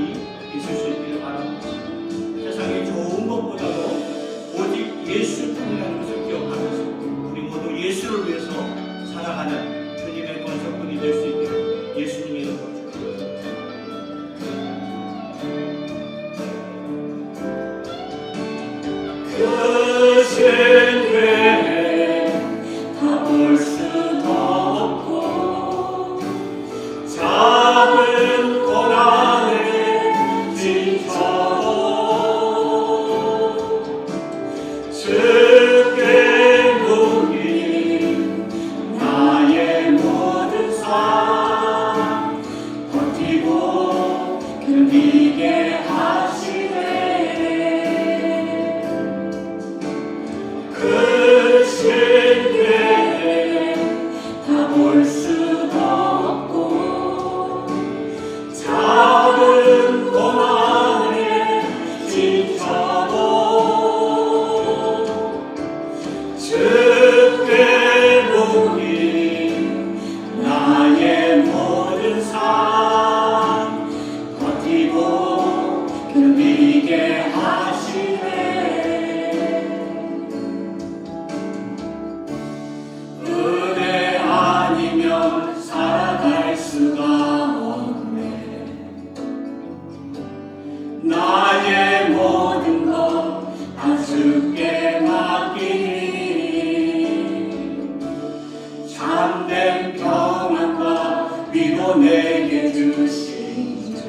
있을 수 있기를 바랍니다. 세상의 좋은 것보다도 오직 예수뿐이라는 것을 기억하면서 우리 모두 예수를 위해서 살아가는 주님의 권속군이 될 수 있기를 예수님의 이름으로 축복합니다. 크신 죄 다 볼 수도 없고 작은 고난에 지쳐도 주께 묶인 나의 모든 삶 버티고 견디게 하시네. 크신 죄 다 볼 수도 없고 작은 고난에 지쳐도 주께 묶인 나의 모든 삶 버티고 견디게 하시네. 은혜 아니면 살아갈 수가 없네. 나의 모든 것 다 주께 맡기니 참된 평안과 위로 내게 주신 주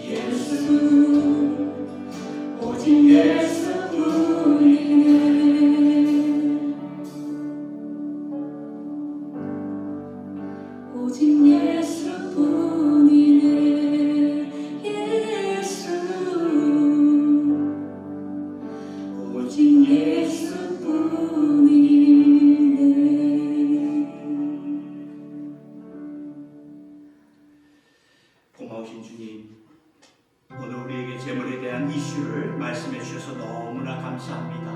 예수 오직 예수뿐이네. 오직 예수뿐이네. 예수 오직 예수뿐이네. 고마우신 주님, 오늘 우리에게 재물에 대한 이슈를 말씀해 주셔서 너무나 감사합니다.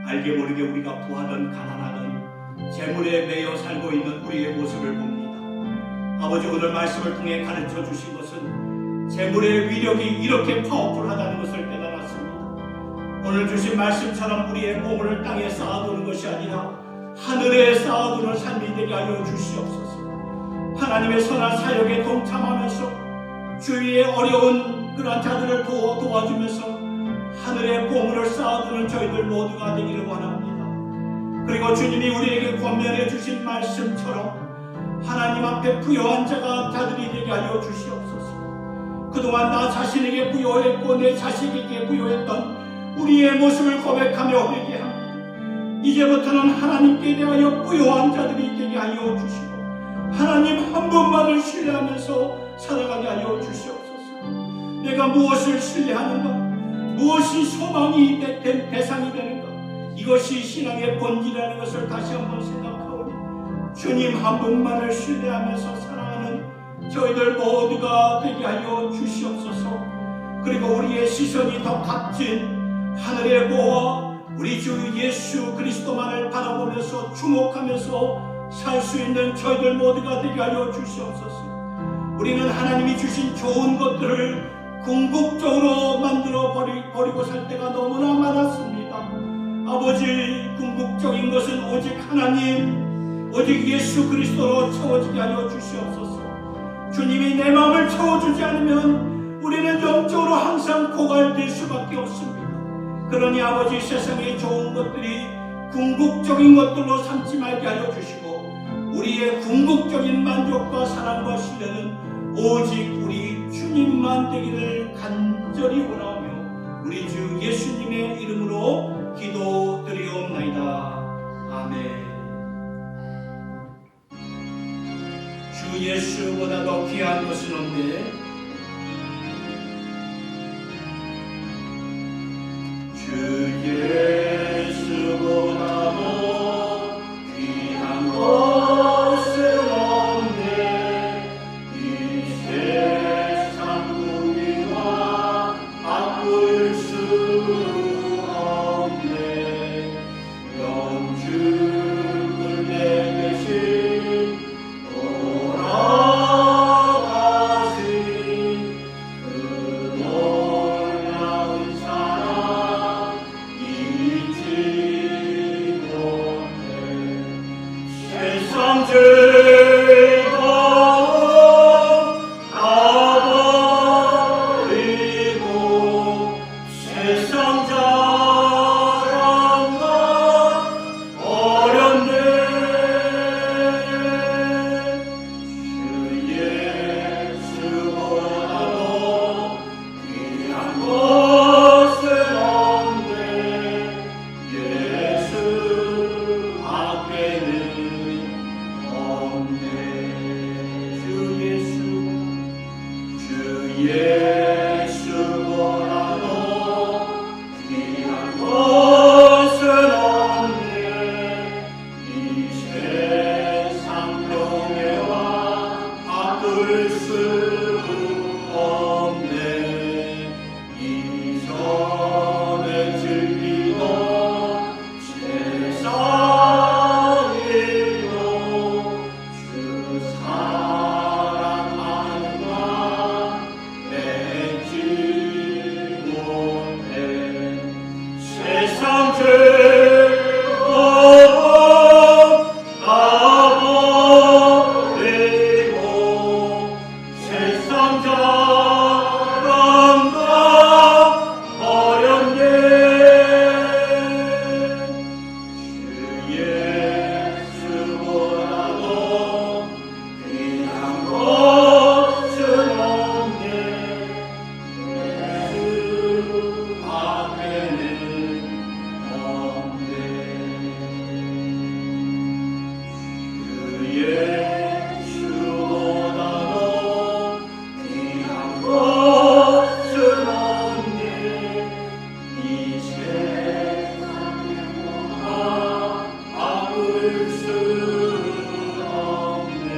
알게 모르게 우리가 부하던 가난하던 재물에 매여 살고 있는 우리의 모습을 봅니다. 아버지, 오늘 말씀을 통해 가르쳐 주신 것은 재물의 위력이 이렇게 파워풀하다는 것을 깨달았습니다. 오늘 주신 말씀처럼 우리의 보물을 땅에 쌓아두는 것이 아니라 하늘에 쌓아두는 삶이 되게 하여 주시옵소서. 하나님의 선한 사역에 동참하면서 주위의 어려운 그런 자들을 도와주면서 하늘의 보물을 쌓아두는 저희들 모두가 되기를 원합니다. 그리고 주님이 우리에게 권면해 주신 말씀처럼 하나님 앞에 부여한 자들이 되게 하여 주시옵소서. 그동안 나 자신에게 부여했고 내 자식에게 부여했던 우리의 모습을 고백하며 회개합니다. 이제부터는 하나님께 대하여 부여한 자들이 되게 하여 주시고 하나님 한 분만을 신뢰하면서 살아가게 하여 주시옵소서. 내가 무엇을 신뢰하는가, 무엇이 소망이 된 대상이 되는가, 이것이 신앙의 본질이라는 것을 다시 한번 생각하오니 주님 한 분만을 신뢰하면서 살아가는 저희들 모두가 되게 하여 주시옵소서. 그리고 우리의 시선이 더 값진 하늘의 보호와 우리 주 예수 그리스도만을 바라보면서 주목하면서 살 수 있는 저희들 모두가 되게 하여 주시옵소서. 우리는 하나님이 주신 좋은 것들을 궁극적으로 만들어 버리고 살 때가 너무나 많았습니다. 아버지, 궁극적인 것은 오직 하나님, 오직 예수 그리스도로 채워지게 하여 주시옵소서. 주님이 내 마음을 채워주지 않으면 우리는 영적으로 항상 고갈될 수밖에 없습니다. 그러니 아버지, 세상의 좋은 것들이 궁극적인 것들로 삼지 말게 하여 주시고 우리의 궁극적인 만족과 사랑과 신뢰는 오직 우리 주님만 되기를 간절히 원하며 우리 주 예수님의 이름으로 기도드리옵나이다. 아멘. 예수보다 더 귀한 것은 없네. 주 예수보다 더 귀한 것은 없네. 이 세상 무기와 바꿀 수 없네. 영주를 내 대신 돌아가신 그 놀라운 사랑 잊지 못해. 세상 즐거움 다 버리고 세상 자랑과 어렵네. 주 예수보다 더 귀한 것은 없네. 예수 밖에는 없네. 주 예수보다 더 귀한 것은 없네. 이 세상 명예와 바꿀 수 없네. 이전에 즐기던 세상이요 주 사랑하는 것 맺지 못해. 세상 즐거움 다 버리고 세상 자랑과 어렵네. 주 예수보다 더 귀한 것은 없네. 예수 밖에는 없네. 주 예수보다 더 귀한 것은 없네. 이 세상과 바꿀 수 없네.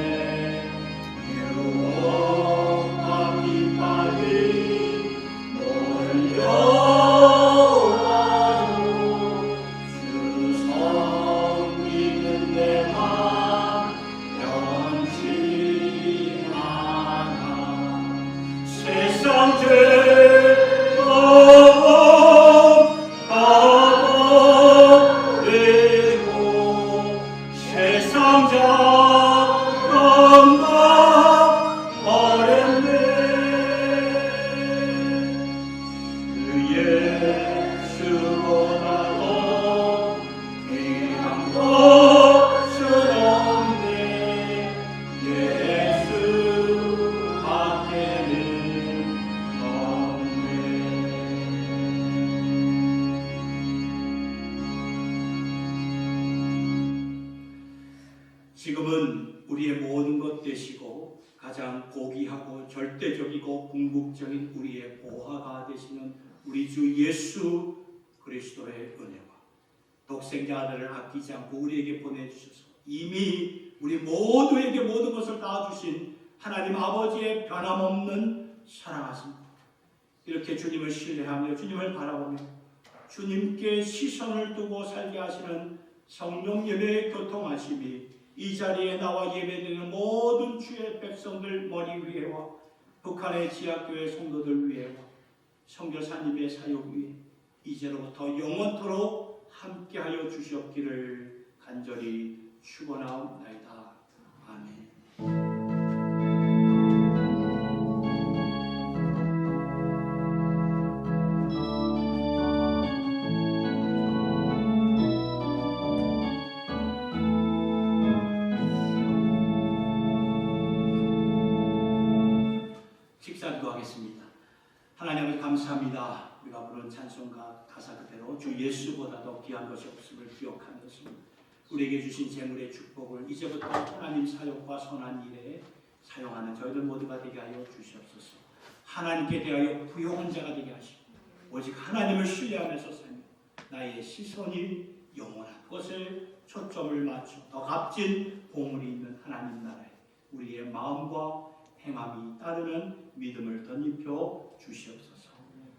유혹과 빗발이 몰려와도 주 섬기는 내 맘 변치 않아. 세상 즐거움 다 버리고 세상 자랑과 어렵네. 주 예수보다 더 귀한 것은 없네. 예수 밖에는 없네. 지금은 우리의 모든 것 되시고 가장 고귀하고 절대적이고 궁극적인 우리의 보화가 되시는 우리 주 예수 그리스도의 은혜와 독생자 아들을 아끼지 않고 우리에게 보내주셔서 이미 우리 모두에게 모든 것을 다 주신 하나님 아버지의 변함없는 사랑하십니다. 이렇게 주님을 신뢰하며 주님을 바라보며 주님께 시선을 두고 살게 하시는 성령 예배의 교통하심이 이 자리에 나와 예배드리는 모든 주의 백성들 머리 위에와 북한의 지하교회 성도들 위에와 선교사님의 사역 위에 이제로부터 영원토록 함께하여 주시옵기를 간절히 축원하옵나이다. 아멘. 식사기도하겠습니다. 하나님 아버지 감사합니다. 우리가 부른 찬송가 가사 그대로 주 예수보다 더 귀한 것이 없음을 기억하는 것입니다. 우리에게 주신 재물의 축복을 이제부터 하나님 사역과 선한 일에 사용하는 저희들 모두가 되게 하여 주시옵소서. 하나님께 대하여 부요한 자가 되게 하시고 오직 하나님을 신뢰하면서 살며 나의 시선이 영원한 것을 초점을 맞춰 더 값진 보물이 있는 하나님 나라에 우리의 마음과 행함이 따르는 믿음을 덧입혀 주시옵소서.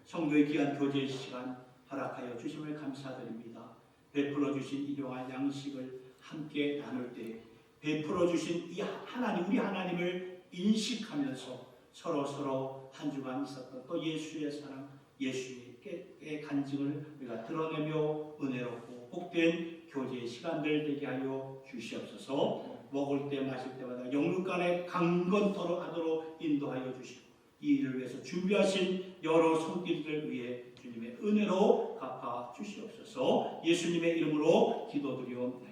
성도의 귀한 교제 시간 허락하여 주심을 감사드립니다. 베풀어 주신 일용할 양식을 함께 나눌 때 베풀어 주신 이 하나님, 우리 하나님을 인식하면서 서로 한 주간 있었던 또 예수의 사랑, 예수의 간증을 우리가 드러내며 은혜롭고 복된 교제의 시간들 되게 하여 주시옵소서. 먹을 때 마실 때마다 영육간에 강건토록 하도록 인도하여 주시고 이 일을 위해서 준비하신 여러 손길들 위해 주님의 은혜로 갚아 주시옵소서. 예수님의 이름으로 기도드리옵나이다.